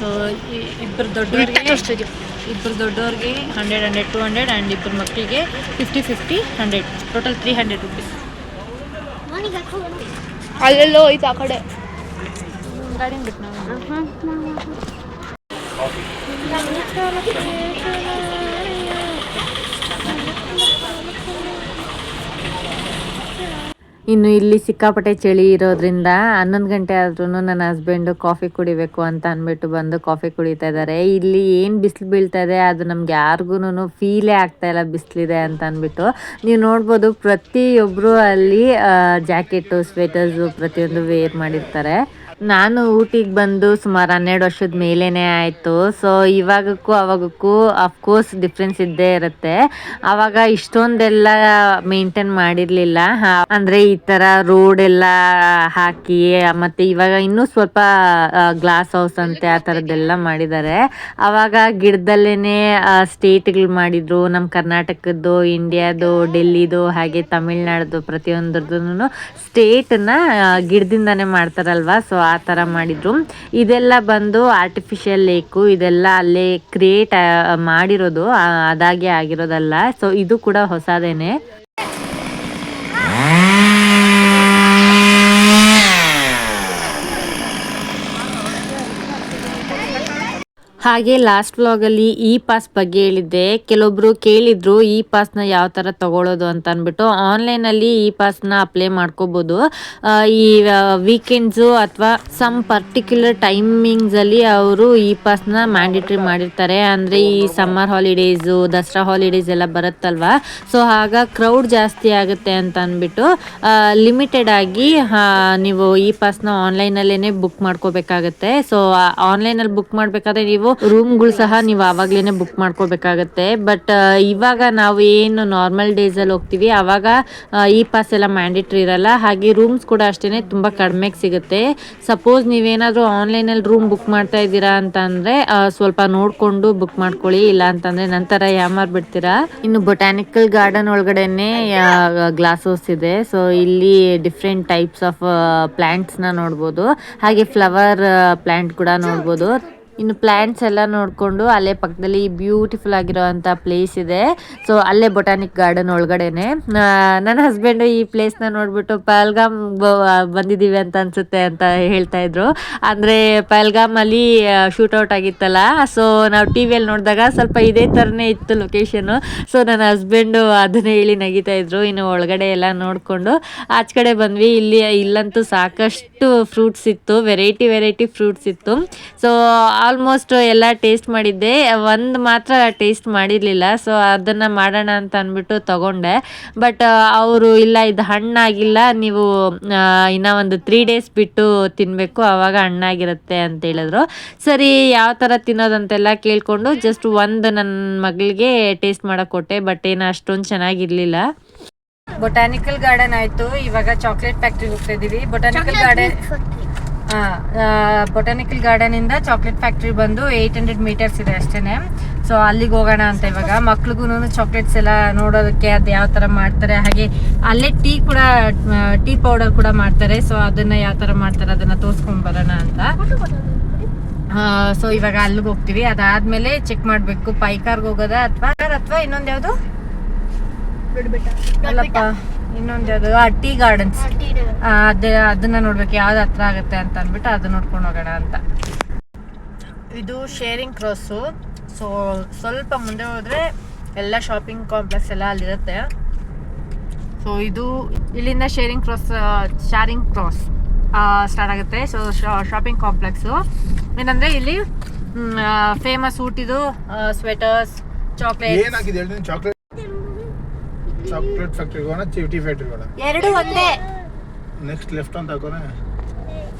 So ಇಬ್ಬರು ದೊಡ್ಡವ್ರಿಗೆ 100 100 200 and ಇಬ್ಬರು ಮಕ್ಕಳಿಗೆ 50 50 100 ಟೋಟಲ್ 300 ರುಪೀಸ್. ಅಲ್ಲೆಲ್ಲೋ ಹೋಯ್ತು ಆ ಕಡೆ ಗಾಡಿ ಬಿಟ್ಟು ನಾವು ಇನ್ನು ಇಲ್ಲಿ ಸಿಕ್ಕಾಪಟ್ಟೆ ಚಳಿ ಇರೋದ್ರಿಂದ 11 ಗಂಟೆ ಆದ್ರೂ ನನ್ನ ಹಸ್ಬೆಂಡು ಕಾಫಿ ಕುಡಿಬೇಕು ಅಂತ ಅಂದ್ಬಿಟ್ಟು ಬಂದು ಕಾಫಿ ಕುಡಿತಾ ಇದ್ದಾರೆ. ಇಲ್ಲಿ ಏನು ಬಿಸಿಲು ಬೀಳ್ತಾ ಇದೆ ಅದು ನಮ್ಗೆ ಯಾರಿಗೂ ಫೀಲೇ ಆಗ್ತಾ ಇಲ್ಲ ಬಿಸಿಲಿದೆ ಅಂತ ಅಂದ್ಬಿಟ್ಟು. ನೀವು ನೋಡ್ಬೋದು ಪ್ರತಿಯೊಬ್ಬರು ಅಲ್ಲಿ ಜಾಕೆಟು ಸ್ವೆಟರ್ಸು ಪ್ರತಿಯೊಂದು ವೇರ್ ಮಾಡಿರ್ತಾರೆ. ನಾನು ಊಟಿಗೆ ಬಂದು ಸುಮಾರು 12 ವರ್ಷದ ಮೇಲೇನೆ ಆಯಿತು. ಸೊ ಇವಾಗಕ್ಕೂ ಅವಾಗಕ್ಕೂ ಅಫ್ಕೋರ್ಸ್ ಡಿಫ್ರೆನ್ಸ್ ಇದ್ದೇ ಇರುತ್ತೆ. ಆವಾಗ ಇಷ್ಟೊಂದೆಲ್ಲ ಮೇಂಟೈನ್ ಮಾಡಿರಲಿಲ್ಲ, ಅಂದರೆ ಈ ಥರ ರೋಡ್ ಎಲ್ಲ ಹಾಕಿ, ಮತ್ತು ಇವಾಗ ಇನ್ನೂ ಸ್ವಲ್ಪ ಗ್ಲಾಸ್ ಹೌಸ್ ಅಂತೆ ಆ ಥರದ್ದೆಲ್ಲ ಮಾಡಿದ್ದಾರೆ. ಆವಾಗ ಗಿಡದಲ್ಲೇ ಸ್ಟೇಟ್ಗಳು ಮಾಡಿದರು. ನಮ್ಮ ಕರ್ನಾಟಕದ್ದು, ಇಂಡಿಯಾದು, ಡೆಲ್ಲಿದು, ಹಾಗೆ ತಮಿಳ್ನಾಡ್ದು ಪ್ರತಿಯೊಂದ್ರದ್ದು ಸ್ಟೇಟನ್ನ ಗಿಡದಿಂದಾನೇ ಮಾಡ್ತಾರಲ್ವ. ಸೊ ಆ ಥರ ಮಾಡಿದರು. ಇದೆಲ್ಲ ಬಂದು ಆರ್ಟಿಫಿಷಿಯಲ್ ಲೇಕು, ಇದೆಲ್ಲ ಅಲ್ಲೇ ಕ್ರಿಯೇಟ್ ಮಾಡಿರೋದು, ಅದಾಗೆ ಆಗಿರೋದಲ್ಲ. ಸೊ ಇದು ಕೂಡ ಹೊಸದೇನೆ. ಹಾಗೆ ಲಾಸ್ಟ್ ವ್ಲಾಗಲ್ಲಿ ಇ ಪಾಸ್ ಬಗ್ಗೆ ಹೇಳಿದ್ದೆ. ಕೆಲವೊಬ್ರು ಕೇಳಿದ್ರು ಇ ಪಾಸ್ನ ಯಾವ ಥರ ತಗೊಳ್ಳೋದು ಅಂತ ಅಂದ್ಬಿಟ್ಟು. ಆನ್ಲೈನಲ್ಲಿ ಇ ಪಾಸ್ನ ಅಪ್ಲೈ ಮಾಡ್ಕೋಬೋದು. ಈ ವೀಕೆಂಡ್ಸು ಅಥವಾ ಸಮ್ ಪರ್ಟಿಕ್ಯುಲರ್ ಟೈಮಿಂಗ್ಸಲ್ಲಿ ಅವರು ಇ ಪಾಸ್ನ ಮ್ಯಾಂಡೇಟ್ರಿ ಮಾಡಿರ್ತಾರೆ. ಅಂದರೆ ಈ ಸಮ್ಮರ್ ಹಾಲಿಡೇಸು, ದಸರಾ ಹಾಲಿಡೇಸ್ ಎಲ್ಲ ಬರುತ್ತಲ್ವ. ಸೊ ಆಗ ಕ್ರೌಡ್ ಜಾಸ್ತಿ ಆಗುತ್ತೆ ಅಂತ ಅಂದ್ಬಿಟ್ಟು ಲಿಮಿಟೆಡ್ ಆಗಿ ನೀವು ಇ ಪಾಸ್ನ ಆನ್ಲೈನಲ್ಲೇ ಬುಕ್ ಮಾಡ್ಕೋಬೇಕಾಗತ್ತೆ. ಸೊ ಆನ್ಲೈನಲ್ಲಿ ಬುಕ್ ಮಾಡಬೇಕಾದ್ರೆ ನೀವು ರೂಮ್ಗಳು ಸಹ ನೀವು ಆವಾಗ್ಲೇನೆ ಬುಕ್ ಮಾಡ್ಕೋಬೇಕಾಗತ್ತೆ. ಬಟ್ ಇವಾಗ ನಾವು ಏನು ನಾರ್ಮಲ್ ಡೇಸಲ್ಲಿ ಹೋಗ್ತೀವಿ ಆವಾಗ ಇ ಪಾಸ್ ಎಲ್ಲ ಮ್ಯಾಂಡೇಟ್ರಿ ಇರಲ್ಲ. ಹಾಗೆ ರೂಮ್ಸ್ ಕೂಡ ಅಷ್ಟೇ ತುಂಬ ಕಡಿಮೆಗೆ ಸಿಗುತ್ತೆ. ಸಪೋಸ್ ನೀವೇನಾದರೂ ಆನ್ಲೈನಲ್ಲಿ ರೂಮ್ ಬುಕ್ ಮಾಡ್ತಾ ಇದ್ದೀರಾ ಅಂತ ಅಂದರೆ ಸ್ವಲ್ಪ ನೋಡಿಕೊಂಡು ಬುಕ್ ಮಾಡ್ಕೊಳ್ಳಿ, ಇಲ್ಲ ಅಂತಂದರೆ ನಂತರ ಯಾಮಾರ್ಬಿಡ್ತೀರಾ. ಇನ್ನು ಬೊಟಾನಿಕಲ್ ಗಾರ್ಡನ್ ಒಳಗಡೆನೆ ಗ್ಲಾಸ್ ಹೌಸ್ ಇದೆ. ಸೊ ಇಲ್ಲಿ ಡಿಫ್ರೆಂಟ್ ಟೈಪ್ಸ್ ಆಫ್ ಪ್ಲ್ಯಾಂಟ್ಸ್ನ ನೋಡ್ಬೋದು. ಹಾಗೆ ಫ್ಲವರ್ ಪ್ಲ್ಯಾಂಟ್ ಕೂಡ ನೋಡ್ಬೋದು. ಇನ್ನು ಪ್ಲ್ಯಾಂಟ್ಸ್ ಎಲ್ಲ ನೋಡಿಕೊಂಡು ಅಲ್ಲೇ ಪಕ್ಕದಲ್ಲಿ ಬ್ಯೂಟಿಫುಲ್ ಆಗಿರೋವಂಥ ಪ್ಲೇಸ್ ಇದೆ. ಸೊ ಅಲ್ಲೇ ಬೊಟಾನಿಕ್ ಗಾರ್ಡನ್ ಒಳಗಡೆನೆ. ನನ್ನ ಹಸ್ಬೆಂಡು ಈ ಪ್ಲೇಸ್ನ ನೋಡಿಬಿಟ್ಟು ಪಹಲ್ಗಾಮ್ ಬಂದಿದ್ದೀವಿ ಅಂತ ಅನಿಸುತ್ತೆ ಅಂತ ಹೇಳ್ತಾ ಇದ್ರು. ಅಂದರೆ ಪಹಲ್ಗಾಮಲ್ಲಿ ಶೂಟೌಟ್ ಆಗಿತ್ತಲ್ಲ. ಸೊ ನಾವು ಟಿ ವಿಯಲ್ಲಿ ನೋಡಿದಾಗ ಸ್ವಲ್ಪ ಇದೇ ಥರನೇ ಇತ್ತು ಲೊಕೇಶನ್ನು. ಸೊ ನನ್ನ ಹಸ್ಬೆಂಡು ಅದನ್ನೇ ಹೇಳಿ ನಗಿತಾ ಇದ್ರು. ಇನ್ನು ಒಳಗಡೆ ಎಲ್ಲ ನೋಡಿಕೊಂಡು ಆಚೆ ಕಡೆ ಬಂದ್ವಿ. ಇಲ್ಲಂತೂ ಸಾಕಷ್ಟು ಫ್ರೂಟ್ಸ್ ಇತ್ತು, ವೆರೈಟಿ ಫ್ರೂಟ್ಸ್ ಇತ್ತು. ಸೊ ಆಲ್ಮೋಸ್ಟ್ ಎಲ್ಲ ಟೇಸ್ಟ್ ಮಾಡಿದ್ದೆ, ಒಂದು ಮಾತ್ರ ಟೇಸ್ಟ್ ಮಾಡಿರಲಿಲ್ಲ. ಸೊ ಅದನ್ನು ಮಾಡೋಣ ಅಂತ ಅಂದ್ಬಿಟ್ಟು ತಗೊಂಡೆ. ಬಟ್ ಅವರು ಇಲ್ಲ, ಇದು ಹಣ್ಣಾಗಿಲ್ಲ, ನೀವು ಇನ್ನೂ ಒಂದು 3 days ಬಿಟ್ಟು ತಿನ್ನಬೇಕು, ಆವಾಗ ಹಣ್ಣಾಗಿರುತ್ತೆ ಅಂತ ಹೇಳಿದ್ರು. ಸರಿ ಯಾವ ಥರ ತಿನ್ನೋದಂತೆಲ್ಲ ಕೇಳಿಕೊಂಡು ಜಸ್ಟ್ ಒಂದು ನನ್ನ ಮಗಳಿಗೆ ಟೇಸ್ಟ್ ಮಾಡೋಕ್ಕೆ ಕೊಟ್ಟೆ. ಬಟ್ ಏನು ಅಷ್ಟೊಂದು ಚೆನ್ನಾಗಿರಲಿಲ್ಲ. ಬೊಟಾನಿಕಲ್ ಗಾರ್ಡನ್ ಆಯಿತು. ಇವಾಗ ಚಾಕ್ಲೇಟ್ ಫ್ಯಾಕ್ಟ್ರಿಗೆ ಹೋಗ್ತಾ ಇದ್ದೀವಿ. ಬೊಟಾನಿಕಲ್ ಗಾರ್ಡನಿಂದ ಚಾಕ್ಲೇಟ್ ಫ್ಯಾಕ್ಟ್ರಿ ಬಂದು 800 meters ಇದೆ ಅಷ್ಟೇ. ಸೊ ಅಲ್ಲಿಗೆ ಹೋಗೋಣ ಅಂತ. ಇವಾಗ ಮಕ್ಳಿಗೂ ಚಾಕ್ಲೇಟ್ಸ್ ಎಲ್ಲ ನೋಡೋದಕ್ಕೆ ಅದು ಯಾವ ಥರ ಮಾಡ್ತಾರೆ, ಹಾಗೆ ಅಲ್ಲೇ ಟೀ ಪೌಡರ್ ಕೂಡ ಮಾಡ್ತಾರೆ. ಸೊ ಅದನ್ನು ಯಾವ ಥರ ಮಾಡ್ತಾರೆ ಅದನ್ನು ತೋರಿಸ್ಕೊಂಡು ಬರೋಣ ಅಂತ. ಸೊ ಇವಾಗ ಅಲ್ಲಿಗೆ ಹೋಗ್ತೀವಿ. ಅದಾದಮೇಲೆ ಚೆಕ್ ಮಾಡಬೇಕು ಪೈಕಾರ್ಗೆ ಹೋಗೋದಾ ಅಥವಾ ಇನ್ನೊಂದು ಯಾವುದು ಅಲ್ಲಪ್ಪ, ಇನ್ನೊಂದು ಯಾವುದು ಟೀ ಗಾರ್ಡನ್ಸ್, ಅದನ್ನ ನೋಡ್ಬೇಕು ಯಾವ್ದು ಹತ್ರ ಆಗುತ್ತೆ ಅಂತ ಅಂದ್ಬಿಟ್ಟು ಅದು ನೋಡ್ಕೊಂಡು ಹೋಗೋಣ ಅಂತ. ಇದು ಶೇರಿಂಗ್ ಕ್ರಾಸು. ಸೊ ಸ್ವಲ್ಪ ಮುಂದೆ ಹೋದ್ರೆ ಎಲ್ಲ ಶಾಪಿಂಗ್ ಕಾಂಪ್ಲೆಕ್ಸ್ ಎಲ್ಲ ಅಲ್ಲಿರುತ್ತೆ. ಸೊ ಇದು ಇಲ್ಲಿಂದ ಶೇರಿಂಗ್ ಕ್ರಾಸ್ ಸ್ಟಾರ್ಟ್ ಆಗುತ್ತೆ. ಸೊ ಶಾಪಿಂಗ್ ಕಾಂಪ್ಲೆಕ್ಸು ಏನಂದ್ರೆ ಇಲ್ಲಿ ಫೇಮಸ್ ಊಟಿದು ಸ್ವೆಟರ್ಸ್, ಚಾಕ್ಲೇಟ್ ಫ್ಯಾಕ್ಟ್ರಿ ಹೋಗೋಣ, ಟೀ ಫ್ಯಾಕ್ಟ್ರಿ ಹೋಗೋಣ, ಎರಡು ಒಂದೇ. ನೆಕ್ಸ್ಟ್ ಲೆಫ್ಟ್ ಅಂತ ಹಾಕೋಣ.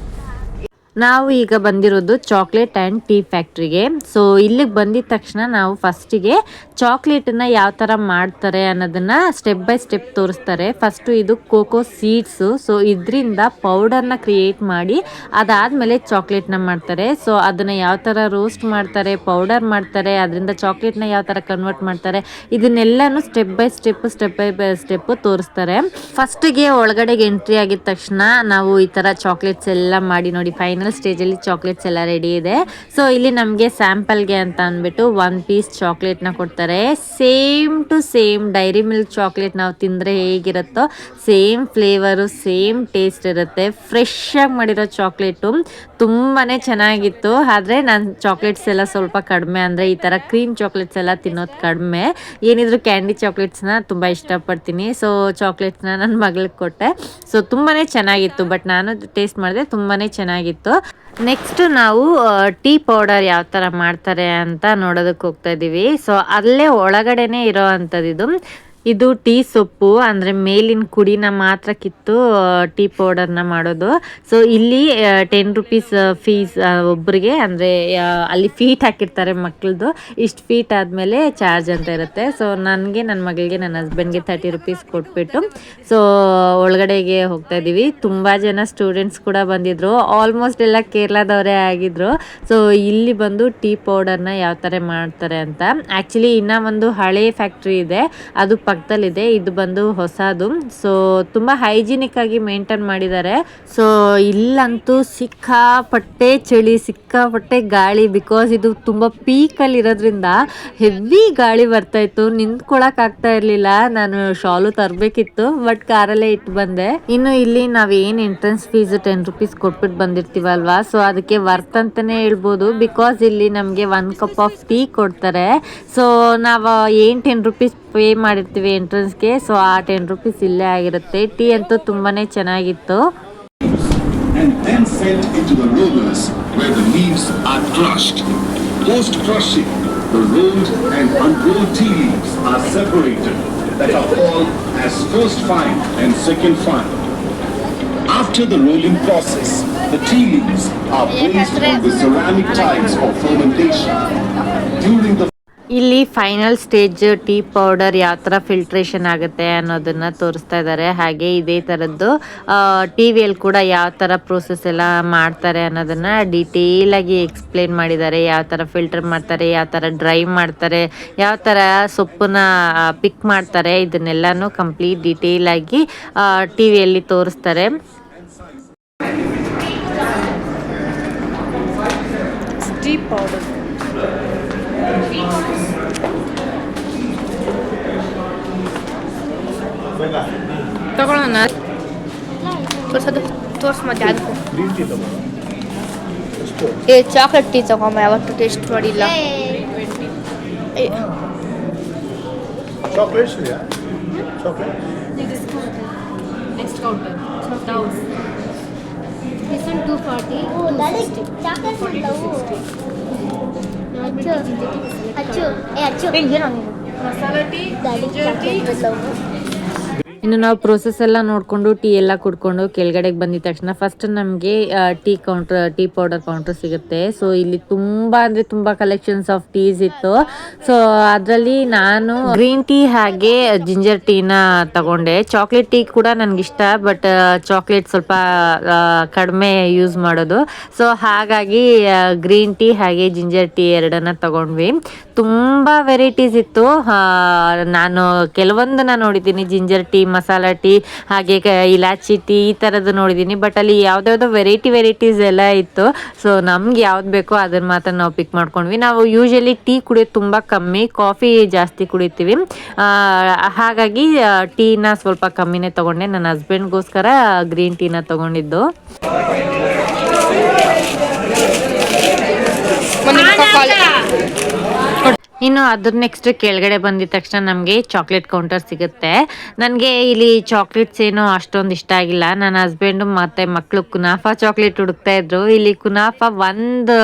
ನಾವು ಈಗ ಬಂದಿರೋದು ಚಾಕ್ಲೇಟ್ ಆ್ಯಂಡ್ ಟೀ ಫ್ಯಾಕ್ಟ್ರಿಗೆ. ಸೊ ಇಲ್ಲಿಗೆ ಬಂದಿದ ತಕ್ಷಣ ನಾವು ಫಸ್ಟಿಗೆ ಚಾಕ್ಲೇಟನ್ನು ಯಾವ ಥರ ಮಾಡ್ತಾರೆ ಅನ್ನೋದನ್ನು ಸ್ಟೆಪ್ ಬೈ ಸ್ಟೆಪ್ ತೋರಿಸ್ತಾರೆ. ಫಸ್ಟು ಇದು ಕೋಕೋ ಸೀಡ್ಸು. ಸೊ ಇದರಿಂದ ಪೌಡರ್ನ ಕ್ರಿಯೇಟ್ ಮಾಡಿ ಅದಾದಮೇಲೆ ಚಾಕ್ಲೇಟ್ನ ಮಾಡ್ತಾರೆ. ಸೊ ಅದನ್ನು ಯಾವ ಥರ ರೋಸ್ಟ್ ಮಾಡ್ತಾರೆ, ಪೌಡರ್ ಮಾಡ್ತಾರೆ, ಅದರಿಂದ ಚಾಕ್ಲೇಟ್ನ ಯಾವ ಥರ ಕನ್ವರ್ಟ್ ಮಾಡ್ತಾರೆ, ಇದನ್ನೆಲ್ಲನೂ ಸ್ಟೆಪ್ ಬೈ ಸ್ಟೆಪ್ಪು ತೋರಿಸ್ತಾರೆ. ಫಸ್ಟಿಗೆ ಒಳಗಡೆಗೆ ಎಂಟ್ರಿ ಆಗಿದ ತಕ್ಷಣ ನಾವು ಈ ಥರ ಚಾಕ್ಲೇಟ್ಸ್ ಎಲ್ಲ ಮಾಡಿ ನೋಡಿ, ಫೈನಲ್ ಫೈನಲ್ ಸ್ಟೇಜಲ್ಲಿ ಚಾಕ್ಲೇಟ್ಸ್ ಎಲ್ಲ ರೆಡಿ ಇದೆ. ಸೊ ಇಲ್ಲಿ ನಮಗೆ ಸ್ಯಾಂಪಲ್ಗೆ ಅಂತ ಅಂದ್ಬಿಟ್ಟು 1 ಪೀಸ್ ಚಾಕ್ಲೇಟ್ನ ಕೊಡ್ತಾರೆ. Same to same Dairy Milk chocolate ನಾವು ತಿಂದರೆ ಹೇಗಿರುತ್ತೋ ಸೇಮ್ ಫ್ಲೇವರು ಸೇಮ್ ಟೇಸ್ಟ್ ಇರುತ್ತೆ. ಫ್ರೆಶ್ ಆಗಿ ಮಾಡಿರೋ ಚಾಕ್ಲೇಟು ತುಂಬಾ ಚೆನ್ನಾಗಿತ್ತು. ಆದರೆ ನಾನು ಚಾಕ್ಲೇಟ್ಸ್ ಎಲ್ಲ ಸ್ವಲ್ಪ ಕಡಿಮೆ, ಅಂದರೆ ಈ ಥರ ಕ್ರೀಮ್ ಚಾಕ್ಲೇಟ್ಸ್ ಎಲ್ಲ ತಿನ್ನೋದು ಕಡಿಮೆ. ಏನಿದ್ರು ಕ್ಯಾಂಡಿ ಚಾಕ್ಲೇಟ್ಸ್ನ ತುಂಬ ಇಷ್ಟಪಡ್ತೀನಿ. ಸೊ ಚಾಕ್ಲೇಟ್ಸ್ನ ನನ್ನ ಮಗಳಿಗೆ ಕೊಟ್ಟೆ. ಸೊ ತುಂಬಾ ಚೆನ್ನಾಗಿತ್ತು. ಬಟ್ ನಾನು ಟೇಸ್ಟ್ ಮಾಡಿದೆ, ತುಂಬಾ ಚೆನ್ನಾಗಿತ್ತು. ನೆಕ್ಸ್ಟ್ ನಾವು ಟೀ ಪೌಡರ್ ಯಾವ ಥರ ಮಾಡ್ತಾರೆ ಅಂತ ನೋಡೋದಕ್ಕೆ ಹೋಗ್ತಾ ಇದ್ದೀವಿ. ಸೊ ಅಲ್ಲೇ ಒಳಗಡೆನೇ ಇರೋ ಅಂಥದ್ದು ಇದು ಟೀ ಸೊಪ್ಪು, ಅಂದರೆ ಮೇಲಿನ ಕುಡಿನ ಮಾತ್ರ ಕಿತ್ತು ಟೀ ಪೌಡರ್ನ ಮಾಡೋದು. ಸೊ ಇಲ್ಲಿ 10 ರೂಪೀಸ್ ಫೀಸ್ ಒಬ್ಬರಿಗೆ, ಅಂದರೆ ಅಲ್ಲಿ ಫೀಟ್ ಹಾಕಿರ್ತಾರೆ ಮಕ್ಕಳದು, ಇಷ್ಟು ಫೀಟ್ ಆದಮೇಲೆ ಚಾರ್ಜ್ ಅಂತ ಇರುತ್ತೆ. ಸೊ ನನಗೆ, ನನ್ನ ಮಗಳಿಗೆ, ನನ್ನ ಹಸ್ಬೆಂಡ್ಗೆ 30 ರೂಪೀಸ್ ಕೊಟ್ಬಿಟ್ಟು ಸೊ ಒಳಗಡೆಗೆ ಹೋಗ್ತಾ ಇದ್ದೀವಿ. ತುಂಬ ಜನ ಸ್ಟೂಡೆಂಟ್ಸ್ ಕೂಡ ಬಂದಿದ್ರು, ಆಲ್ಮೋಸ್ಟ್ ಎಲ್ಲ ಕೇರಳದವರೇ ಆಗಿದ್ರು. ಸೊ ಇಲ್ಲಿ ಬಂದು ಟೀ ಪೌಡರ್ನ ಯಾವ ಥರ ಮಾಡ್ತಾರೆ ಅಂತ. ಆ್ಯಕ್ಚುಲಿ ಇನ್ನೂ ಒಂದು ಹಳೆ ಫ್ಯಾಕ್ಟ್ರಿ ಇದೆ, ಅದು ಪಕ್ಕದಲ್ಲಿದೆ. ಇದು ಬಂದು ಹೊಸದು. ಸೊ ತುಂಬ ಹೈಜಿನಿಕ್ ಆಗಿ ಮೇಂಟೈನ್ ಮಾಡಿದ್ದಾರೆ. ಸೊ ಇಲ್ಲಂತೂ ಸಿಕ್ಕಾಪಟ್ಟೆ ಚಳಿ, ಸಿಕ್ಕಾಪಟ್ಟೆ ಗಾಳಿ. ಬಿಕಾಸ್ ಇದು ತುಂಬ ಪೀಕಲ್ಲಿ ಇರೋದ್ರಿಂದ ಹೆವಿ ಗಾಳಿ ಬರ್ತಾಯಿತ್ತು, ನಿಂತ್ಕೊಳಕ್ ಆಗ್ತಾ ಇರಲಿಲ್ಲ. ನಾನು ಶಾಲು ತರಬೇಕಿತ್ತು, ಬಟ್ ಕಾರಲ್ಲೇ ಇಟ್ಟು ಬಂದೆ. ಇನ್ನು ಇಲ್ಲಿ ನಾವೇನು ಎಂಟ್ರೆನ್ಸ್ ಫೀಸ್ 10 ರೂಪೀಸ್ ಕೊಟ್ಬಿಟ್ಟು ಬಂದಿರ್ತೀವಲ್ವಾ, ಸೊ ಅದಕ್ಕೆ ವರ್ತ್ ಅಂತಲೇ ಹೇಳ್ಬೋದು. ಬಿಕಾಸ್ ಇಲ್ಲಿ ನಮಗೆ 1 ಕಪ್ ಆಫ್ ಟೀ ಕೊಡ್ತಾರೆ. ಸೊ ನಾವು ಏನು 10 ರೂಪೀಸ್ ಪೇ ಮಾಡಿರ್ತೀವಿ ಎಂಟ್ರೆನ್ಸ್ಗೆ, ಸೊ ಆ 10 ರೂಪೀಸ್ ಇಲ್ಲೇ ಆಗಿರುತ್ತೆ. ಟೀ ಅಂತೂ ತುಂಬಾ ಚೆನ್ನಾಗಿತ್ತು. And then sent into the rollers where the leaves are crushed. Post crushing, the rolled and unrolled tea leaves are separated, that are called as first fine and second fine. After the rolling process, the tea leaves are placed on the ceramic tiles for fermentation. During the ಇಲ್ಲಿ final stage tea powder ಯಾವ ಥರ filtration ಆಗುತ್ತೆ ಅನ್ನೋದನ್ನು ತೋರಿಸ್ತಾ ಇದ್ದಾರೆ. ಹಾಗೆ ಇದೇ ಥರದ್ದು ಟಿ ವಿಯಲ್ಲಿ ಕೂಡ ಯಾವ ಥರ ಪ್ರೋಸೆಸ್ ಎಲ್ಲ ಮಾಡ್ತಾರೆ ಅನ್ನೋದನ್ನು ಡೀಟೇಲಾಗಿ ಎಕ್ಸ್ಪ್ಲೇನ್ ಮಾಡಿದ್ದಾರೆ. ಯಾವ ಥರ ಫಿಲ್ಟರ್ ಮಾಡ್ತಾರೆ, ಯಾವ ಥರ ಡ್ರೈ ಮಾಡ್ತಾರೆ, ಯಾವ ಥರ ಸೊಪ್ಪನ್ನ ಪಿಕ್ ಮಾಡ್ತಾರೆ, ಇದನ್ನೆಲ್ಲನೂ ಕಂಪ್ಲೀಟ್ ಡೀಟೇಲಾಗಿ ಟಿ ವಿಯಲ್ಲಿ ತೋರಿಸ್ತಾರೆ. ಟೀ ಪೌಡರ್ ತಗೊಳ್ಳೋಣ. ತೋರ್ಸ್ ಮತ್ತೆ ಅದಕ್ಕೂ ಗ್ರೀನ್ ಟೀ ತಗೋ. ಎಷ್ಟು? ಚಾಕ್ಲೇಟ್ ಟೀ ತಗೊಂಬ, ಯಾವತ್ತೂ ಟೇಸ್ಟ್ ಮಾಡಿಲ್ಲ. ಚಾಕ್ಲೇಟ್ಸ್ ಇದೆಯಾ? Chocolate next counter This one 240. Oh, that is chocolate one. Masala tea, ginger tea. ಇನ್ನು ನಾವು ಪ್ರೋಸೆಸ್ ಎಲ್ಲ ನೋಡಿಕೊಂಡು ಟೀ ಎಲ್ಲ ಕುಡ್ಕೊಂಡು ಕೆಳಗಡೆಗೆ ಬಂದಿದ ತಕ್ಷಣ ಫಸ್ಟ್ ನಮಗೆ ಟೀ ಪೌಡರ್ ಕೌಂಟರ್ ಸಿಗುತ್ತೆ. ಸೊ ಇಲ್ಲಿ ತುಂಬ ಅಂದರೆ ತುಂಬ ಕಲೆಕ್ಷನ್ಸ್ ಆಫ್ ಟೀಸ್ ಇತ್ತು. ಸೊ ಅದರಲ್ಲಿ ನಾನು ಗ್ರೀನ್ ಟೀ ಹಾಗೆ ಜಿಂಜರ್ ಟೀನ ತಗೊಂಡೆ. ಚಾಕ್ಲೇಟ್ ಟೀ ಕೂಡ ನನಗಿಷ್ಟ, ಬಟ್ ಚಾಕ್ಲೇಟ್ ಸ್ವಲ್ಪ ಕಡಿಮೆ ಯೂಸ್ ಮಾಡೋದು. ಸೊ ಹಾಗಾಗಿ ಗ್ರೀನ್ ಟೀ ಹಾಗೆ ಜಿಂಜರ್ ಟೀ ಎರಡನ್ನ ತಗೊಂಡ್ವಿ. ತುಂಬ ವೆರೈಟೀಸ್ ಇತ್ತು. ನಾನು ಕೆಲವೊಂದನ್ನ ನೋಡಿದ್ದೀನಿ, ಜಿಂಜರ್ ಟೀ, ಮಸಾಲಾ ಟೀ, ಹಾಗೆ ಇಲಾಚಿ ಟೀ, ಈ ಥರದ್ದು ನೋಡಿದ್ದೀನಿ. ಬಟ್ ಅಲ್ಲಿ ಯಾವುದ್ಯಾವುದೋ ವೆರೈಟೀಸ್ ಎಲ್ಲ ಇತ್ತು. ಸೊ ನಮ್ಗೆ ಯಾವ್ದು ಬೇಕೋ ಅದನ್ನು ಮಾತ್ರ ನಾವು ಪಿಕ್ ಮಾಡ್ಕೊಂಡ್ವಿ. ನಾವು ಯೂಶಲಿ ಟೀ ಕುಡಿಯೋದು ತುಂಬ ಕಮ್ಮಿ, ಕಾಫಿ ಜಾಸ್ತಿ ಕುಡಿತೀವಿ. ಹಾಗಾಗಿ ಟೀನ ಸ್ವಲ್ಪ ಕಮ್ಮಿನೇ ತೊಗೊಂಡೆ. ನನ್ನ ಹಸ್ಬೆಂಡ್ಗೋಸ್ಕರ ಗ್ರೀನ್ ಟೀನ ತೊಗೊಂಡಿದ್ದು. ಇನ್ನು ಅದ್ರ ನೆಕ್ಸ್ಟ್ ಕೆಳಗಡೆ ಬಂದಿದ ತಕ್ಷಣ ನಮಗೆ ಚಾಕ್ಲೇಟ್ ಕೌಂಟರ್ ಸಿಗುತ್ತೆ. ನನಗೆ ಇಲ್ಲಿ ಚಾಕ್ಲೇಟ್ಸ್ ಏನೋ ಅಷ್ಟೊಂದು ಇಷ್ಟ ಆಗಿಲ್ಲ. ನನ್ನ ಹಸ್ಬೆಂಡು ಮತ್ತು ಮಕ್ಕಳು ಕುನಾಫಾ ಚಾಕ್ಲೇಟ್ ಹುಡುಕ್ತಾ ಇದ್ರು. ಇಲ್ಲಿ ಕುನಾಫಾ ಒಂದು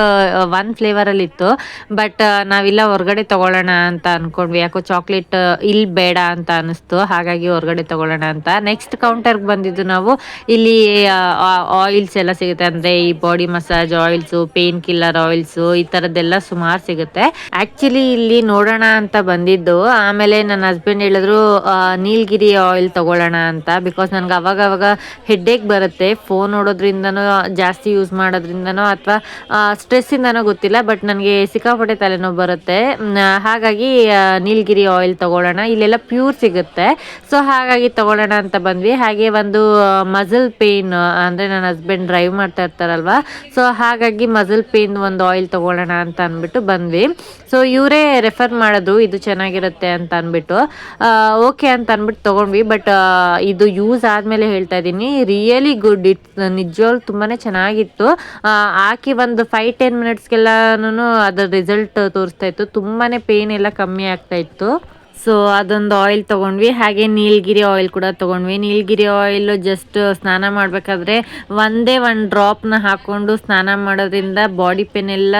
ಫ್ಲೇವರಲ್ಲಿ ಇತ್ತು. ಬಟ್ ನಾವಿಲ್ಲ ಹೊರಗಡೆ ತೊಗೊಳ್ಳೋಣ ಅಂತ ಅಂದ್ಕೊಂಡ್ವಿ. ಯಾಕೋ ಚಾಕ್ಲೇಟ್ ಇಲ್ಲಿ ಬೇಡ ಅಂತ ಅನ್ನಿಸ್ತು, ಹಾಗಾಗಿ ಹೊರಗಡೆ ತೊಗೊಳ್ಳೋಣ ಅಂತ. ನೆಕ್ಸ್ಟ್ ಕೌಂಟರ್ಗೆ ಬಂದಿದ್ದು ನಾವು. ಇಲ್ಲಿ ಆಯಿಲ್ಸ್ ಎಲ್ಲ ಸಿಗುತ್ತೆ, ಅಂದರೆ ಈ body massage oils, pain killer oils, ಈ ಥರದ್ದೆಲ್ಲ ಸುಮಾರು ಸಿಗುತ್ತೆ. ಆ್ಯಕ್ಚುಲಿ ಇಲ್ಲಿ ನೋಡೋಣ ಅಂತ ಬಂದಿದ್ದು. ಆಮೇಲೆ ನನ್ನ ಹಸ್ಬೆಂಡ್ ಹೇಳಿದ್ರು ನೀಲಗಿರಿ ಆಯಿಲ್ ತಗೊಳ್ಳೋಣ ಅಂತ. ಬಿಕಾಸ್ ನನಗೆ ಅವಾಗ ಹೆಡ್ಡೇಕ್ ಬರುತ್ತೆ ಫೋನ್ ನೋಡೋದ್ರಿಂದನೋ ಜಾಸ್ತಿ ಯೂಸ್ ಮಾಡೋದ್ರಿಂದನೋ ಅಥವಾ ಸ್ಟ್ರೆಸ್ಸಿಂದನೋ ಗೊತ್ತಿಲ್ಲ, ಬಟ್ ನನಗೆ ಸಿಕ್ಕಾಪಟ್ಟೆ ತಲೆನೋವು ಬರುತ್ತೆ. ಹಾಗಾಗಿ ನೀಲಗಿರಿ ಆಯಿಲ್ ತಗೊಳ್ಳೋಣ, ಇಲ್ಲೆಲ್ಲ ಪ್ಯೂರ್ ಸಿಗುತ್ತೆ. ಸೊ ಹಾಗಾಗಿ ತಗೊಳ್ಳೋಣ ಅಂತ ಬಂದ್ವಿ. ಹಾಗೆ ಒಂದು ಮಸಲ್ ಪೇನ್ ಅಂದರೆ ನನ್ನ ಹಸ್ಬೆಂಡ್ ಡ್ರೈವ್ ಮಾಡ್ತಾ ಇರ್ತಾರಲ್ವ, ಸೊ ಹಾಗಾಗಿ ಮಸಲ್ ಪೇನ್ ಒಂದು ಆಯಿಲ್ ತಗೊಳ್ಳೋಣ ಅಂತ ಅಂದ್ಬಿಟ್ಟು ಬಂದ್ವಿ. ಸೊ ಇವರೇ ರೆಫರ್ ಮಾಡಿದ್ರು ಇದು ಚೆನ್ನಾಗಿರುತ್ತೆ ಅಂತ ಅಂದ್ಬಿಟ್ಟು ಓಕೆ ಅಂತ ಅಂದ್ಬಿಟ್ಟು ತೊಗೊಂಡ್ವಿ. ಬಟ್ ಇದು ಯೂಸ್ ಆದಮೇಲೆ ಹೇಳ್ತಾ ಇದ್ದೀನಿ, ರಿಯಲಿ ಗುಡ್. ನಿಜವಾಗ್ಲೂ ತುಂಬಾ ಚೆನ್ನಾಗಿತ್ತು. ಹಾಕಿ ಒಂದು 5-10 ಮಿನಿಟ್ಸ್ಗೆಲ್ಲನೂ ಅದರ ರಿಸಲ್ಟ್ ತೋರಿಸ್ತಾ ಇತ್ತು. ತುಂಬಾ ಪೇನ್ ಎಲ್ಲ ಕಮ್ಮಿ ಆಗ್ತಾ ಇತ್ತು. ಸೊ ಅದೊಂದು ಆಯಿಲ್ ತೊಗೊಂಡ್ವಿ. ಹಾಗೆ ನೀಲಗಿರಿ ಆಯಿಲ್ ಕೂಡ ತೊಗೊಂಡ್ವಿ. ನೀಲಗಿರಿ ಆಯಿಲ್ ಜಸ್ಟ್ ಸ್ನಾನ ಮಾಡಬೇಕಾದ್ರೆ ಒಂದೇ ಒಂದು ಡ್ರಾಪ್ನ ಹಾಕ್ಕೊಂಡು ಸ್ನಾನ ಮಾಡೋದ್ರಿಂದ ಬಾಡಿ ಪೇನ್ ಎಲ್ಲ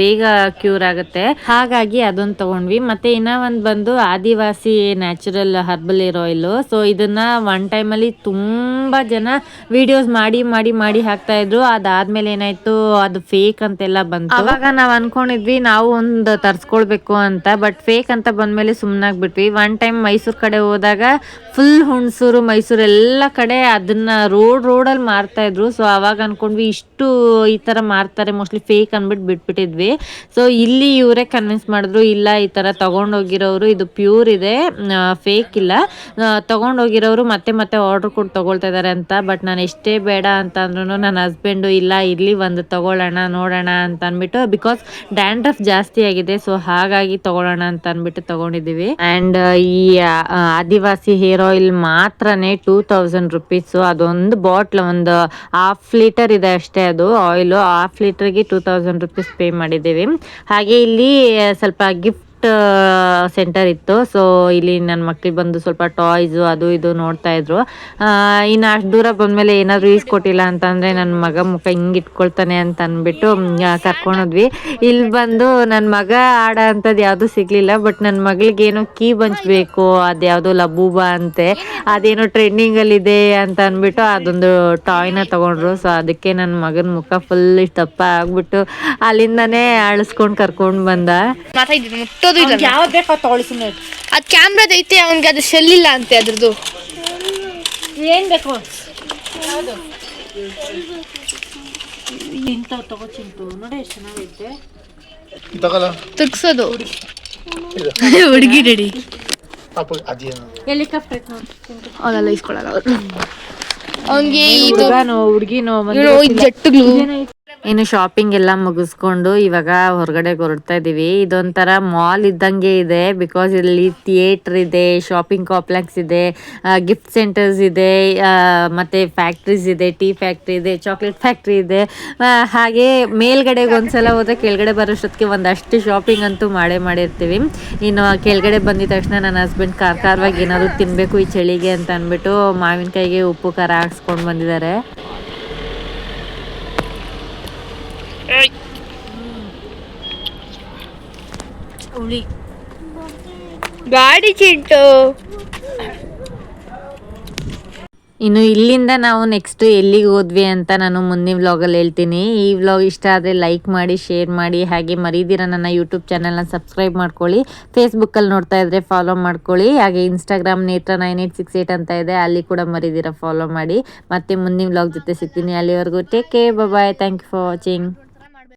ಬೇಗ ಕ್ಯೂರ್ ಆಗುತ್ತೆ. ಹಾಗಾಗಿ ಅದೊಂದು ತೊಗೊಂಡ್ವಿ. ಮತ್ತು ಇನ್ನೂ ಒಂದು ಬಂದು Adivasi natural herbal hair oil. So ಇದನ್ನು ಒನ್ ಟೈಮಲ್ಲಿ ತುಂಬ ಜನ ವೀಡಿಯೋಸ್ ಮಾಡಿ ಹಾಕ್ತಾಯಿದ್ರು. ಅದಾದಮೇಲೆ ಏನಾಯಿತು, ಅದು ಫೇಕ್ ಅಂತೆಲ್ಲ ಬಂತು. ಆವಾಗ ನಾವು ಅಂದ್ಕೊಂಡಿದ್ವಿ ನಾವು ಒಂದು ತರಿಸ್ಕೊಳ್ಬೇಕು ಅಂತ, ಬಟ್ ಫೇಕ್ ಅಂತ ಬಂದಮೇಲೆ ಸುಮ್ಮನಾಗ್ಬಿಟ್ವಿ. ಒನ್ ಟೈಮ್ ಮೈಸೂರು ಕಡೆ ಹೋದಾಗ ಫುಲ್ ಹುಣಸೂರು ಮೈಸೂರು ಎಲ್ಲ ಕಡೆ ಅದನ್ನು ರೋಡಲ್ಲಿ ಮಾರ್ತಾಯಿದ್ರು. ಸೊ ಆವಾಗ ಅಂದ್ಕೊಂಡ್ವಿ ಇಷ್ಟು ಈ ಥರ ಮಾರ್ತಾರೆ ಮೋಸ್ಟ್ಲಿ ಫೇಕ್ ಅಂದ್ಬಿಟ್ಟು ಬಿಟ್ಬಿಟ್ಟಿದ್ವಿ. ಸೊ ಇಲ್ಲಿ ಇವರೇ ಕನ್ವಿನ್ಸ್ ಮಾಡಿದ್ರು, ಇಲ್ಲ ಈ ಥರ ತೊಗೊಂಡೋಗಿರೋರು ಇದು ಪ್ಯೂರ್ ಇದೆ, ಫೇಕ್ ಇಲ್ಲ, ತೊಗೊಂಡೋಗಿರೋರು ಮತ್ತೆ ಆರ್ಡ್ರ್ ಕೊಟ್ಟು ತೊಗೊಳ್ತಾ ಇದ್ದಾರೆ ಅಂತ. ಬಟ್ ನಾನು ಎಷ್ಟೇ ಬೇಡ ಅಂತ ಅಂದ್ರೂ ನನ್ನ ಹಸ್ಬೆಂಡು ಇಲ್ಲ ಇಲ್ಲಿ ಒಂದು ತೊಗೊಳ್ಳೋಣ ನೋಡೋಣ ಅಂತ ಅಂದ್ಬಿಟ್ಟು, ಬಿಕಾಸ್ ಡ್ಯಾಂಡ್ರಫ್ ಜಾಸ್ತಿ ಆಗಿದೆ, ಸೊ ಹಾಗಾಗಿ ತೊಗೊಳ್ಳೋಣ ಅಂತ ಅಂದ್ಬಿಟ್ಟು ತೊಗೊಂಡಿದ್ದೀವಿ. ಆ್ಯಂಡ್ ಈ ಆದಿವಾಸಿ ಹೇರ್ ಆಯಿಲ್ ಮಾತ್ರನೇ 2000 ರುಪೀಸು. ಅದೊಂದು ಬಾಟ್ಲ್ ಒಂದು 1/2 ಲೀಟರ್ ಇದೆ ಅಷ್ಟೇ ಅದು ಆಯಿಲು. 1/2 ಲೀಟರ್ಗೆ 2000 ರುಪೀಸ್ ಪೇ ಮಾಡಿದ್ದೀವಿ. ಹಾಗೆ ಇಲ್ಲಿ ಸ್ವಲ್ಪ ಗಿಫ್ಟ್ ಸೆಂಟರ್ ಇತ್ತು. ಸೊ ಇಲ್ಲಿ ನನ್ನ ಮಕ್ಳಿಗೆ ಬಂದು ಸ್ವಲ್ಪ ಟಾಯ್ಸು ಅದು ಇದು ನೋಡ್ತಾ ಇದ್ರು. ಇನ್ನು ಅಷ್ಟು ದೂರ ಬಂದಮೇಲೆ ಏನಾದರೂ ಈಸ್ಕೊಟ್ಟಿಲ್ಲ ಅಂತಂದರೆ ನನ್ನ ಮಗ ಮುಖ ಹಿಂಗೆ ಇಟ್ಕೊಳ್ತಾನೆ ಅಂತ ಅಂದ್ಬಿಟ್ಟು ಕರ್ಕೊಂಡೋದ್ವಿ. ಇಲ್ಲಿ ಬಂದು ನನ್ನ ಮಗ ಆಡೋ ಅಂಥದ್ದು ಯಾವುದೂ ಸಿಗಲಿಲ್ಲ. ಬಟ್ ನನ್ನ ಮಗಳಿಗೇನೋ ಕೀ ಬಂಚಬೇಕು, ಅದು ಯಾವುದೋ ಲಬೂಬಾ ಅಂತೆ, ಅದೇನೋ ಟ್ರೆಂಡಿಂಗಲ್ಲಿದೆ ಅಂತ ಅಂದ್ಬಿಟ್ಟು ಅದೊಂದು ಟಾಯ್ನ ತೊಗೊಂಡ್ರು. ಸೊ ಅದಕ್ಕೆ ನನ್ನ ಮಗನ ಮುಖ ಫುಲ್ ದಪ್ಪ ಆಗ್ಬಿಟ್ಟು ಅಲ್ಲಿಂದನೇ ಅಳಿಸ್ಕೊಂಡು ಕರ್ಕೊಂಡು ಬಂದ. ಯಾವ್ದು ಬೇಕು ತೊಗೊಳ್ಳಿ ಸುಮ್ಮನೆ. ಅದು ಕ್ಯಾಮ್ರಾದ ಐತೆ, ಅವನಿಗೆ ಅದು ಸೆಲ್ ಇಲ್ಲ ಅಂತೆ ಅದ್ರದ್ದು. ಏನು ಬೇಕು ಇಂಥವು ತಗೋ ಚಿಂಟು, ನೋಡಿ ಎಷ್ಟು ಚೆನ್ನಾಗೈತೆ. ತಗೊಳ ತೆಗ್ಸೋದು ಹುಡುಗಿ ರೆಡಿ. ಅದೇನು ಹೆಲಿಕಾಪ್ಟರ್ ಐತೆ ನೋಡಿ ಚಿಂಟು. ಅವನೆಲ್ಲ ಇಸ್ಕೊಳಲ್ಲ ಅವನಿಗೆ. ಇದು ಹುಡುಗಿನೋ ಜಟ್ಟುಗಳು. ಇನ್ನು ಶಾಪಿಂಗ್ ಎಲ್ಲ ಮುಗಿಸ್ಕೊಂಡು ಇವಾಗ ಹೊರಗಡೆ ಹೊರಡ್ತಾ ಇದ್ದೀವಿ. ಇದೊಂಥರ ಮಾಲ್ ಇದ್ದಂಗೆ ಇದೆ, ಬಿಕಾಸ್ ಇಲ್ಲಿ ಥಿಯೇಟ್ರ್ ಇದೆ, ಶಾಪಿಂಗ್ ಕಾಂಪ್ಲೆಕ್ಸ್ ಇದೆ, ಗಿಫ್ಟ್ ಸೆಂಟರ್ಸ್ ಇದೆ, ಮತ್ತು ಫ್ಯಾಕ್ಟ್ರೀಸ್ ಇದೆ, ಟೀ ಫ್ಯಾಕ್ಟ್ರಿ ಇದೆ, ಚಾಕ್ಲೇಟ್ ಫ್ಯಾಕ್ಟ್ರಿ ಇದೆ. ಹಾಗೆ ಮೇಲ್ಗಡೆಗೆ ಒಂದ್ಸಲ ಹೋದರೆ ಕೆಳಗಡೆ ಬರೋಷ್ಟೊತ್ತಿಗೆ ಒಂದಷ್ಟು ಶಾಪಿಂಗ್ ಅಂತೂ ಮಾಡಿರ್ತೀವಿ. ಇನ್ನು ಕೆಳಗಡೆ ಬಂದಿದ ತಕ್ಷಣ ನನ್ನ ಹಸ್ಬೆಂಡ್ ಖಾರವಾಗಿ ಏನಾದರೂ ತಿನ್ನಬೇಕು ಈ ಚಳಿಗೆ ಅಂತ ಅಂದ್ಬಿಟ್ಟು ಮಾವಿನಕಾಯಿಗೆ ಉಪ್ಪು ಖಾರ ಹಾಕ್ಸ್ಕೊಂಡು ಬಂದಿದ್ದಾರೆ. ಗಾಡಿ ಚಿಂಟು. ಇನ್ನು ಇಲ್ಲಿಂದ ನಾವು ನೆಕ್ಸ್ಟ್ ಎಲ್ಲಿಗೆ ಹೋದ್ವಿ ಅಂತ ನಾನು ಮುಂದಿನ ವ್ಲಾಗಲ್ಲಿ ಹೇಳ್ತೀನಿ. ಈ ವ್ಲಾಗ್ ಇಷ್ಟ ಆದರೆ ಲೈಕ್ ಮಾಡಿ, ಶೇರ್ ಮಾಡಿ, ಹಾಗೆ ಮರೀದಿರ ನನ್ನ ಯೂಟ್ಯೂಬ್ ಚಾನಲ್ನ ಸಬ್ಸ್ಕ್ರೈಬ್ ಮಾಡ್ಕೊಳ್ಳಿ. ಫೇಸ್ಬುಕ್ಕಲ್ಲಿ ನೋಡ್ತಾ ಇದ್ದರೆ ಫಾಲೋ ಮಾಡ್ಕೊಳ್ಳಿ. ಹಾಗೆ ಇನ್ಸ್ಟಾಗ್ರಾಮ್ ನೇತ್ರ 9868 ಅಂತ ಇದೆ, ಅಲ್ಲಿ ಕೂಡ ಮರೀದಿರ ಫಾಲೋ ಮಾಡಿ. ಮತ್ತೆ ಮುಂದಿನ ವ್ಲಾಗ್ ಜೊತೆ ಸಿಗ್ತೀನಿ. ಅಲ್ಲಿವರೆಗೂ take care, bye. Thank you for watching.